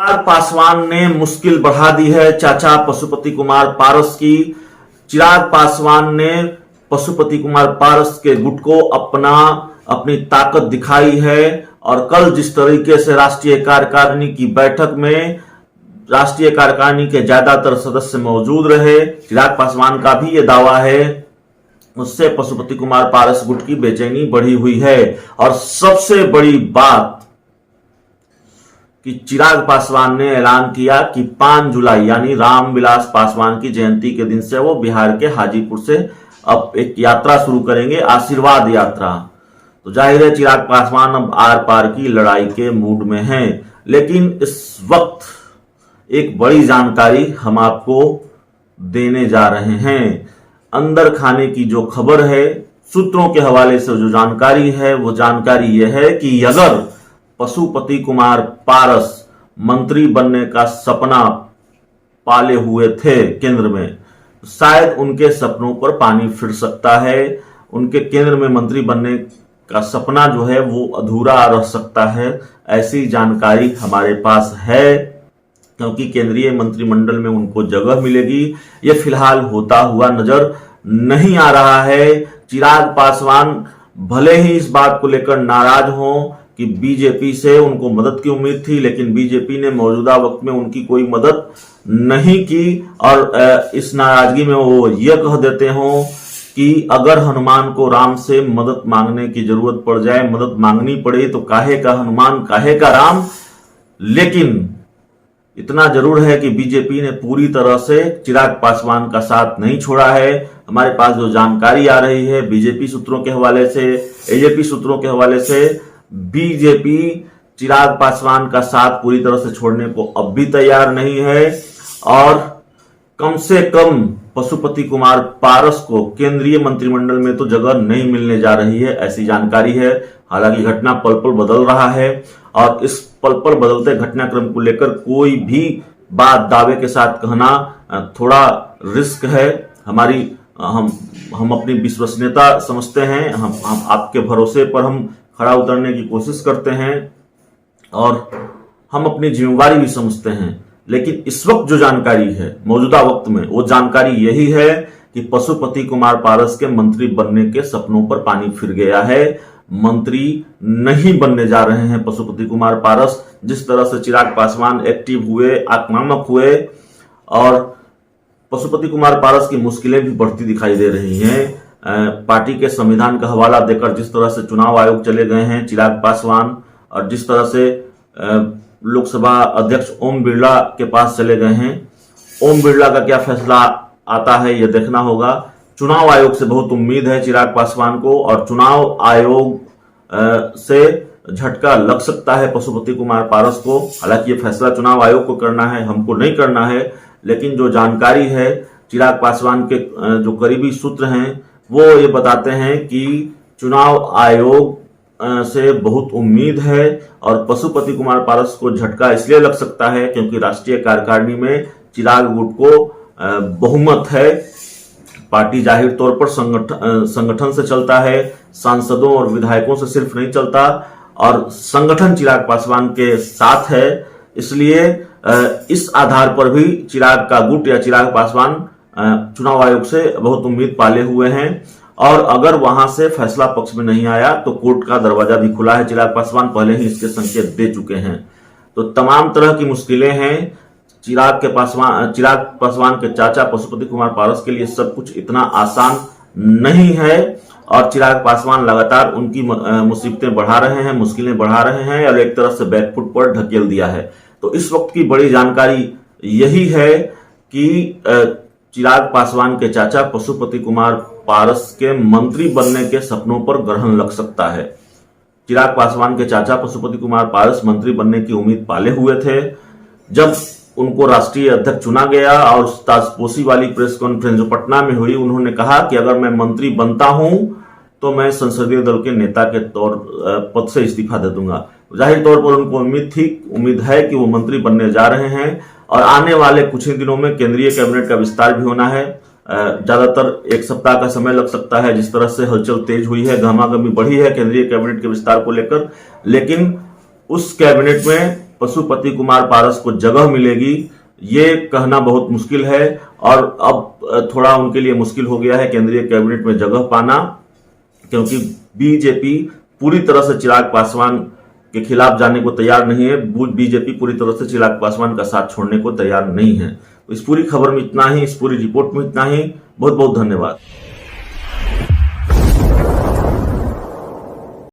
चिराग पासवान ने मुश्किल बढ़ा दी है चाचा पशुपति कुमार पारस की। चिराग पासवान ने पशुपति कुमार पारस के गुट को अपनी ताकत दिखाई है और कल जिस तरीके से राष्ट्रीय कार्यकारिणी की बैठक में राष्ट्रीय कार्यकारिणी के ज्यादातर सदस्य मौजूद रहे, चिराग पासवान का भी यह दावा है, उससे पशुपति कुमार पारस गुट की बेचैनी बढ़ी हुई है। और सबसे बड़ी बात कि चिराग पासवान ने ऐलान किया कि 5 जुलाई यानी रामविलास पासवान की जयंती के दिन से वो बिहार के हाजीपुर से अब एक यात्रा शुरू करेंगे, आशीर्वाद यात्रा। तो जाहिर है चिराग पासवान अब आर पार की लड़ाई के मूड में हैं। लेकिन इस वक्त एक बड़ी जानकारी हम आपको देने जा रहे हैं। अंदर खाने की जो खबर है, सूत्रों के हवाले से जो जानकारी है, वो जानकारी यह है कि अगर पशुपति कुमार पारस मंत्री बनने का सपना पाले हुए थे केंद्र में, शायद उनके सपनों पर पानी फिर सकता है। उनके केंद्र में मंत्री बनने का सपना जो है वो अधूरा रह सकता है, ऐसी जानकारी हमारे पास है, क्योंकि केंद्रीय मंत्रिमंडल में उनको जगह मिलेगी। ये फिलहाल होता हुआ नजर नहीं आ रहा है। चिराग पासवान भले ही इस बात को लेकर नाराज हों कि बीजेपी से उनको मदद की उम्मीद थी, लेकिन बीजेपी ने मौजूदा वक्त में उनकी कोई मदद नहीं की और इस नाराजगी में वो ये कह देते हों कि अगर हनुमान को राम से मदद मांगने की जरूरत पड़ जाए, मदद मांगनी पड़े, तो काहे का हनुमान काहे का राम। लेकिन इतना जरूर है कि बीजेपी ने पूरी तरह से चिराग पासवान का साथ नहीं छोड़ा है। हमारे पास जो जानकारी आ रही है बीजेपी सूत्रों के हवाले से, एजेपी सूत्रों के हवाले से, बीजेपी चिराग पासवान का साथ पूरी तरह से छोड़ने को अब भी तैयार नहीं है और कम से कम पशुपति कुमार पारस को केंद्रीय मंत्रिमंडल में तो जगह नहीं मिलने जा रही है, ऐसी जानकारी है। हालांकि घटना पल पल बदल रहा है और इस पल पल बदलते घटनाक्रम को लेकर कोई भी बात दावे के साथ कहना थोड़ा रिस्क है। हम अपनी विश्वसनीयता समझते हैं, हम आपके भरोसे पर हम खड़ा उतरने की कोशिश करते हैं और हम अपनी जिम्मेवारी भी समझते हैं। लेकिन इस वक्त जो जानकारी है मौजूदा वक्त में, वो जानकारी यही है कि पशुपति कुमार पारस के मंत्री बनने के सपनों पर पानी फिर गया है। मंत्री नहीं बनने जा रहे हैं पशुपति कुमार पारस। जिस तरह से चिराग पासवान एक्टिव हुए, आक्रामक हुए और पशुपति कुमार पारस की मुश्किलें भी बढ़ती दिखाई दे रही हैं। पार्टी के संविधान का हवाला देकर जिस तरह से चुनाव आयोग चले गए हैं चिराग पासवान, और जिस तरह से लोकसभा अध्यक्ष ओम बिरला के पास चले गए हैं, ओम बिरला का क्या फैसला आता है यह देखना होगा। चुनाव आयोग से बहुत उम्मीद है चिराग पासवान को और चुनाव आयोग से झटका लग सकता है पशुपति कुमार पारस को। हालांकि ये फैसला चुनाव आयोग को करना है, हमको नहीं करना है। लेकिन जो जानकारी है चिराग पासवान के जो करीबी सूत्र हैं वो ये बताते हैं कि चुनाव आयोग से बहुत उम्मीद है और पशुपति कुमार पारस को झटका इसलिए लग सकता है क्योंकि राष्ट्रीय कार्यकारिणी में चिराग गुट को बहुमत है। पार्टी जाहिर तौर पर संगठन से चलता है, सांसदों और विधायकों से सिर्फ नहीं चलता और संगठन चिराग पासवान के साथ है। इसलिए इस आधार पर भी चिराग का गुट या चिराग पासवान चुनाव आयोग से बहुत उम्मीद पाले हुए हैं और अगर वहां से फैसला पक्ष में नहीं आया तो कोर्ट का दरवाजा भी खुला है। चिराग पासवान पहले ही इसके संकेत दे चुके हैं। तो तमाम तरह की मुश्किलें हैं। चिराग पासवान के चाचा पशुपति कुमार पारस के लिए सब कुछ इतना आसान नहीं है और चिराग पासवान लगातार उनकी मुसीबतें बढ़ा रहे हैं, मुश्किलें बढ़ा रहे हैं और एक तरह से बैकफुट पर ढकेल दिया है। तो इस वक्त की बड़ी जानकारी यही है कि चिराग पासवान के चाचा पशुपति कुमार पारस के मंत्री बनने के सपनों पर ग्रहण लग सकता है। चिराग पासवान के चाचा पशुपति कुमार पारस मंत्री बनने की उम्मीद पाले हुए थे। जब उनको राष्ट्रीय अध्यक्ष चुना गया और ताजपोशी वाली प्रेस कॉन्फ्रेंस जो पटना में हुई, उन्होंने कहा कि अगर मैं मंत्री बनता हूं तो मैं संसदीय दल के नेता के पद से इस्तीफा दे दूंगा। जाहिर तौर पर उनको उम्मीद है कि वो मंत्री बनने जा रहे हैं और आने वाले कुछ ही दिनों में केंद्रीय कैबिनेट का विस्तार भी होना है। ज्यादातर एक सप्ताह का समय लग सकता है। जिस तरह से हलचल तेज हुई है, गहमागहमी बढ़ी है केंद्रीय कैबिनेट के विस्तार को लेकर, लेकिन उस कैबिनेट में पशुपति कुमार पारस को जगह मिलेगी ये कहना बहुत मुश्किल है। और अब थोड़ा उनके लिए मुश्किल हो गया है केंद्रीय कैबिनेट में जगह पाना, क्योंकि बीजेपी पूरी तरह से चिराग पासवान के खिलाफ जाने को तैयार नहीं है। बीजेपी पूरी तरह से चिराग पासवान का साथ छोड़ने को तैयार नहीं है। तो इस पूरी खबर में इतना ही, इस पूरी रिपोर्ट में इतना ही। बहुत बहुत धन्यवाद।